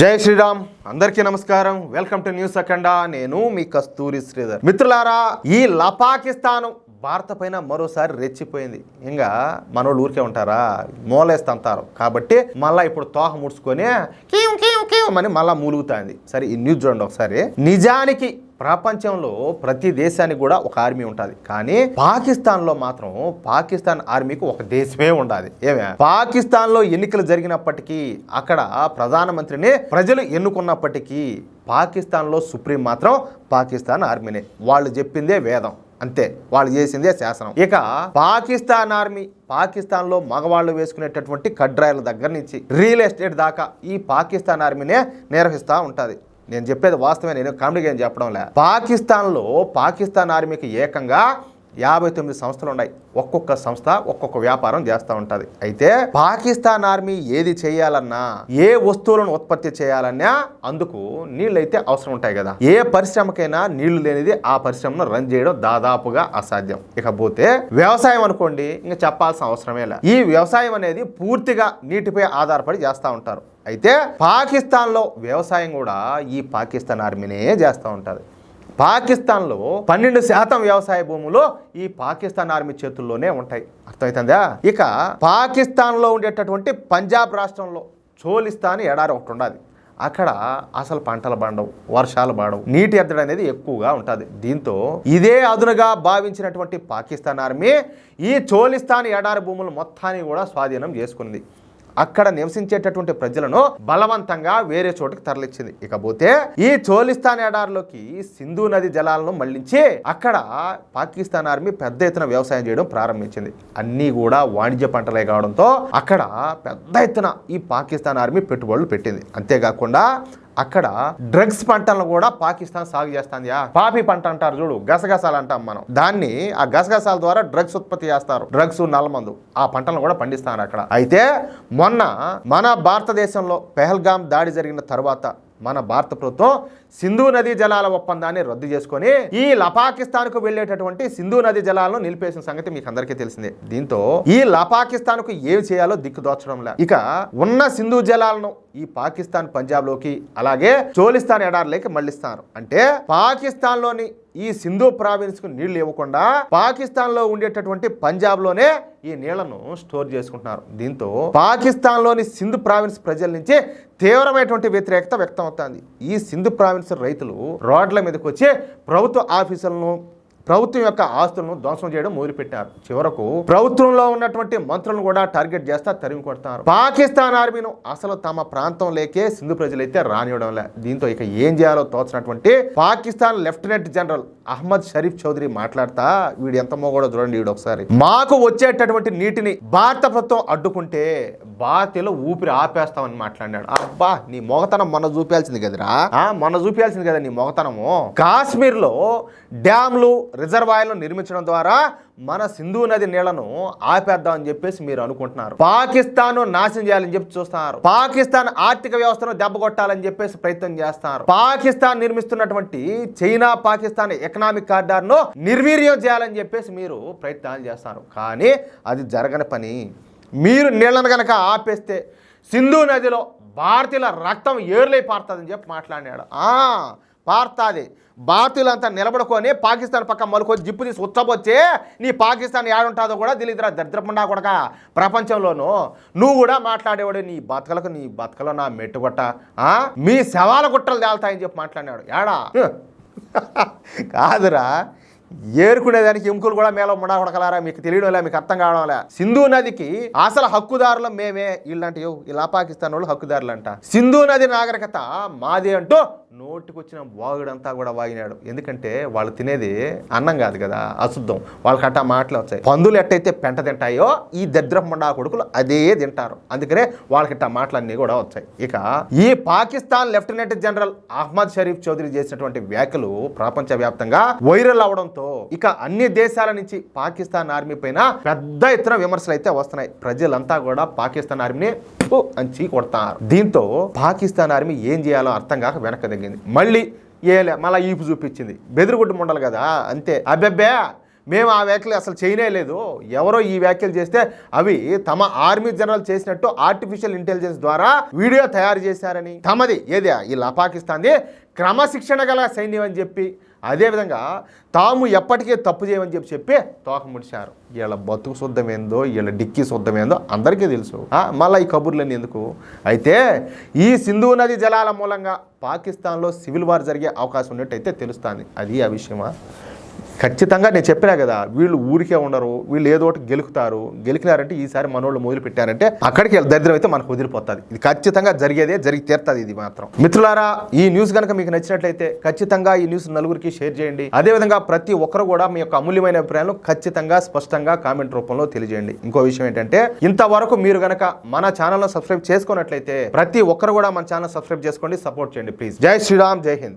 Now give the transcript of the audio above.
జై శ్రీరామ్ అందరికీ నమస్కారం. వెల్కమ్ టు న్యూస్ అఖండ. నేను మీ కస్తూరి శ్రీధర్. మిత్రులారా, ఈ పాకిస్తాను భారత పైన మరోసారి రెచ్చిపోయింది. ఇంకా మనోళ్ళు ఊరికే ఉంటారా, మూలేస్తంటారు. కాబట్టి మళ్ళీ ఇప్పుడు తోక ముడుచుకొని అని మళ్ళా మూలుగుతాంది. సరే, ఈ న్యూస్ చూడండి ఒకసారి. నిజానికి ప్రపంచంలో ప్రతి దేశానికి కూడా ఒక ఆర్మీ ఉంటుంది, కానీ పాకిస్తాన్లో మాత్రం పాకిస్తాన్ ఆర్మీకి ఒక దేశమే ఉండాలి. ఏమే, పాకిస్తాన్లో ఎన్నికలు జరిగినప్పటికీ, అక్కడ ప్రధానమంత్రిని ప్రజలు ఎన్నుకున్నప్పటికీ, పాకిస్తాన్లో సుప్రీం మాత్రం పాకిస్తాన్ ఆర్మీనే. వాళ్ళు చెప్పిందే వేదం, అంతే. వాళ్ళు చేసిందే శాసనం. ఇక పాకిస్తాన్ ఆర్మీ పాకిస్తాన్లో మగవాళ్ళు వేసుకునేటటువంటి కడ్రాయిల దగ్గర నుంచి రియల్ ఎస్టేట్ దాకా ఈ పాకిస్తాన్ ఆర్మీనే నిర్వహిస్తూ ఉంటుంది. నేను చెప్పేది వాస్తవమే, నేను కామెడీగా ఏం చెప్పడం లే. పాకిస్తాన్లో పాకిస్తాన్ ఆర్మీకి ఏకంగా 59 సంస్థలు ఉన్నాయి. ఒక్కొక్క సంస్థ ఒక్కొక్క వ్యాపారం చేస్తూ ఉంటుంది. అయితే పాకిస్తాన్ ఆర్మీ ఏది చేయాలన్నా, ఏ వస్తువులను ఉత్పత్తి చేయాలన్నా అందుకు నీళ్ళైతే అవసరం ఉంటాయి కదా. ఏ పరిశ్రమకైనా నీళ్లు లేనిది ఆ పరిశ్రమను రన్ చేయడం దాదాపుగా అసాధ్యం. ఇకపోతే వ్యవసాయం అనుకోండి, ఇంకా చెప్పాల్సిన అవసరమే లే. ఈ వ్యవసాయం అనేది పూర్తిగా నీటిపై ఆధారపడి చేస్తూ ఉంటారు. అయితే పాకిస్తాన్లో వ్యవసాయం కూడా ఈ పాకిస్తాన్ ఆర్మీనే చేస్తూ ఉంటుంది. పాకిస్తాన్లో 12% వ్యవసాయ భూములు ఈ పాకిస్తాన్ ఆర్మీ చేతుల్లోనే ఉంటాయి. అర్థమవుతుందా? ఇక పాకిస్తాన్లో ఉండేటటువంటి పంజాబ్ రాష్ట్రంలో చోలిస్తాన్ ఎడారి ఒకటి ఉండాలి. అక్కడ అసలు పంటలు పండవు, వర్షాలు పడవు, నీటి ఎద్దడి అనేది ఎక్కువగా ఉంటుంది. దీంతో ఇదే అదునుగా భావించినటువంటి పాకిస్తాన్ ఆర్మీ ఈ చోలిస్తాన్ ఎడారి భూములు మొత్తాన్ని కూడా స్వాధీనం చేసుకుంది. అక్కడ నివసించేటటువంటి ప్రజలను బలవంతంగా వేరే చోటుకు తరలించింది. ఇకపోతే ఈ చోలిస్తాన్ ఎడారిలోకి సింధు నది జలాలను మళ్లించి అక్కడ పాకిస్తాన్ ఆర్మీ పెద్ద ఎత్తున వ్యవసాయం చేయడం ప్రారంభించింది. అన్నీ కూడా వాణిజ్య పంటలే కావడంతో అక్కడ పెద్ద ఎత్తున ఈ పాకిస్తాన్ ఆర్మీ పెట్టుబడులు పెట్టింది. అంతేకాకుండా అక్కడ డ్రగ్స్ పంటలను కూడా పాకిస్తాన్ సాగు చేస్తుంది. పాపి పంట అంటారు చూడు, గసగసాలు అంటాం మనం. దాన్ని ఆ గసగసాల ద్వారా డ్రగ్స్ ఉత్పత్తి చేస్తారు. డ్రగ్స్, నల్లమందు, ఆ పంటలను కూడా పండిస్తారు అక్కడ. అయితే మొన్న మన భారతదేశంలో పెహల్గాం దాడి జరిగిన తర్వాత మన భారత ప్రభుత్వం సింధు నదీ జలాల ఒప్పందాన్ని రద్దు చేసుకొని ఈ పాకిస్తాన్కు వెళ్ళేటటువంటి సింధు నదీ జలాలను నిలిపేసిన సంగతి మీకు అందరికీ తెలిసిందే. దీంతో ఈ పాకిస్తాన్కు ఏమి చేయాలో దిక్కుదోచడం లే. ఇక ఉన్న సింధు జలాలను ఈ పాకిస్తాన్ పంజాబ్ లోకి, అలాగే చోలిస్తాన్ ఎడారిలోకి మళ్లిస్తారు. అంటే పాకిస్తాన్ లోని ఈ సింధు ప్రావిన్స్ కు నీళ్లు ఇవ్వకుండా పాకిస్తాన్ లో ఉండేటటువంటి పంజాబ్ లోనే ఈ నీళ్లను స్టోర్ చేసుకుంటున్నారు. దీంతో పాకిస్తాన్ లోని సింధు ప్రావిన్స్ ప్రజల నుంచి తీవ్రమైనటువంటి వ్యతిరేకత వ్యక్తం అవుతుంది. ఈ సింధు ప్రావిన్స్ రైతులు రోడ్ల మీదకి వచ్చి ప్రభుత్వ ఆఫీసులను, ప్రభుత్వం యొక్క ఆస్తులను ధ్వంసం చేయడం మొదలుపెట్టారు. చివరకు ప్రభుత్వంలో ఉన్నటువంటి మంత్రులను కూడా టార్గెట్ చేస్తా తరిమి కొడతారు. పాకిస్తాన్ ఆర్మీను అసలు తమ ప్రాంతం లేకే సింధు ప్రజలైతే రానివ్వడం లే. దీంతో ఇక ఏం చేయాలో తోచినటువంటి పాకిస్తాన్ లెఫ్టినెంట్ జనరల్ అహ్మద్ షరీఫ్ చౌదరి మాట్లాడతా, వీడు ఎంత మోగోడో చూడండి. వీడు ఒకసారి, మాకు వచ్చేటటువంటి నీటిని భారత ప్రభుత్వం అడ్డుకుంటే భారతీయులు ఊపిరి ఆపేస్తామని మాట్లాడాడు. అబ్బా, నీ మొగతనం మొన్న చూపించాల్సింది కదరా, మొన్న చూపించాల్సింది కదా నీ మొగతనము. కాశ్మీర్ లో డ్యామ్లు, రిజర్వాయర్లు నిర్మించడం ద్వారా మన సింధు నది నీళ్లను ఆపేద్దాం అని చెప్పేసి మీరు అనుకుంటున్నారు. పాకిస్తాన్ నాశనం చేయాలని చెప్పి చూస్తున్నారు. పాకిస్తాన్ ఆర్థిక వ్యవస్థను దెబ్బ కొట్టాలని చెప్పేసి ప్రయత్నం చేస్తున్నారు. పాకిస్తాన్ నిర్మిస్తున్నటువంటి చైనా పాకిస్తాన్ ఎకనామిక్ కారిడార్ ను నిర్వీర్యం చేయాలని చెప్పేసి మీరు ప్రయత్నాలు చేస్తారు. కానీ అది జరగని పని. మీరు నీళ్లను కనుక ఆపేస్తే సింధు నదిలో భారతీయుల రక్తం ఏర్లై పారుతుందని చెప్పి మాట్లాడాడు. పారుతుంది. భారతీయులంతా నిలబడుకొని పాకిస్తాన్ పక్క మలుకొని జిప్పు తీసి ఉచ్చబొచ్చే నీ పాకిస్తాన్ ఏడుంటుందో కూడా తెలియదురా దరిద్రపుండా కొడక. ప్రపంచంలోనూ నువ్వు కూడా మాట్లాడేవాడు. నీ బతకలో నా మెట్టుగొట్ట, మీ శవాల గుట్టలు తేలుతాయని చెప్పి మాట్లాడాడు. ఏడా కాదురా, ఏరుకునేదానికి ఎముకలు కూడా మేలో ముడాకొడకలారా. మీకు తెలియడంలే, మీకు అర్థం కావడంలే. సింధు నదికి అసలు హక్కుదారులు మేమే. వీళ్ళంటే ఇలా పాకిస్తాన్ వాళ్ళు హక్కుదారులు అంట. సింధు నది నాగరికత మాది అంటూ నోటికొచ్చిన వాగుడంతా కూడా వాగినాడు. ఎందుకంటే వాళ్ళు తినేది అన్నం కాదు కదా, అశుద్ధం. వాళ్ళకట్టా మాటలు వచ్చాయి. పందులు ఎట్టయితే పెంట తింటాయో ఈ దరిద్రపుండా కొడుకులు అదే తింటారు. అందుకనే వాళ్ళకిట్టా మాటలన్నీ కూడా వచ్చాయి. ఇక ఈ పాకిస్తాన్ లెఫ్టినెంట్ జనరల్ అహ్మద్ షరీఫ్ చౌదరి చేసినటువంటి వ్యాఖ్యలు ప్రపంచవ్యాప్తంగా వైరల్ అవడంతో ఇక అన్ని దేశాల నుంచి పాకిస్తాన్ ఆర్మీ పైన పెద్ద ఎత్తున విమర్శలు అయితే వస్తున్నాయి. ప్రజలంతా కూడా పాకిస్తాన్ ఆర్మీని అంచి కొడతారు. దీంతో పాకిస్తాన్ ఆర్మీ ఏం చేయాలో అర్థం కాక వెనక్కి తగ్గింది. మళ్ళీ మళ్ళీ ఈపు చూపించింది. బెదిరుగుడ్డు ముండలు కదా, అంతే. అబ్బెబ్బే మేము ఆ వ్యాఖ్యలు అసలు చేయనే లేదు, ఎవరో ఈ వ్యాఖ్యలు చేస్తే అవి తమ ఆర్మీ జనరల్ చేసినట్టు ఆర్టిఫిషియల్ ఇంటెలిజెన్స్ ద్వారా వీడియో తయారు చేశారని, తమది ఏది ఈ పాకిస్తాన్ది క్రమశిక్షణ గల సైన్యం అని చెప్పి, అదేవిధంగా తాము ఎప్పటికీ తప్పు చేయమని చెప్పి తోక ముడిచారు. వీళ్ళ బతుకు శుద్ధం ఏందో, వీళ్ళ డిక్కీ శుద్ధం ఏందో అందరికీ తెలుసు. మళ్ళీ ఈ కబుర్లన్నీ ఎందుకు? అయితే ఈ సింధు నది జలాల మూలంగా పాకిస్తాన్లో సివిల్ వార్ జరిగే అవకాశం ఉన్నట్టయితే తెలుస్తుంది. అది ఆ విషయమా? ఖచ్చితంగా నేను చెప్పినా కదా, వీళ్ళు ఊరికే ఉండరు, వీళ్ళు ఏదో ఒకటి గెలికినారంటే ఈసారి మనోళ్ళు మొదలు పెట్టారంటే అక్కడికి దరిద్రం అయితే మనకు వదిలిపోతుంది. ఇది ఖచ్చితంగా జరిగి తీరుతుంది. ఇది మాత్రం మిత్రులారా, ఈ న్యూస్ కనుక మీకు నచ్చినట్లయితే ఖచ్చితంగా ఈ న్యూస్ నలుగురికి షేర్ చేయండి. అదేవిధంగా ప్రతి ఒక్కరు కూడా మీ యొక్క అమూల్యమైన అభిప్రాయాలను ఖచ్చితంగా స్పష్టంగా కామెంట్ రూపంలో తెలియజేయండి. ఇంకో విషయం ఏంటంటే, ఇంతవరకు మీరు కనుక మన ఛానల్ను సబ్స్క్రైబ్ చేసుకున్నట్లయితే ప్రతి ఒక్కరు కూడా మన ఛానల్ సబ్స్క్రైబ్ చేసుకోండి, సపోర్ట్ చేయండి ప్లీజ్. జై శ్రీరామ్, జై హింద్.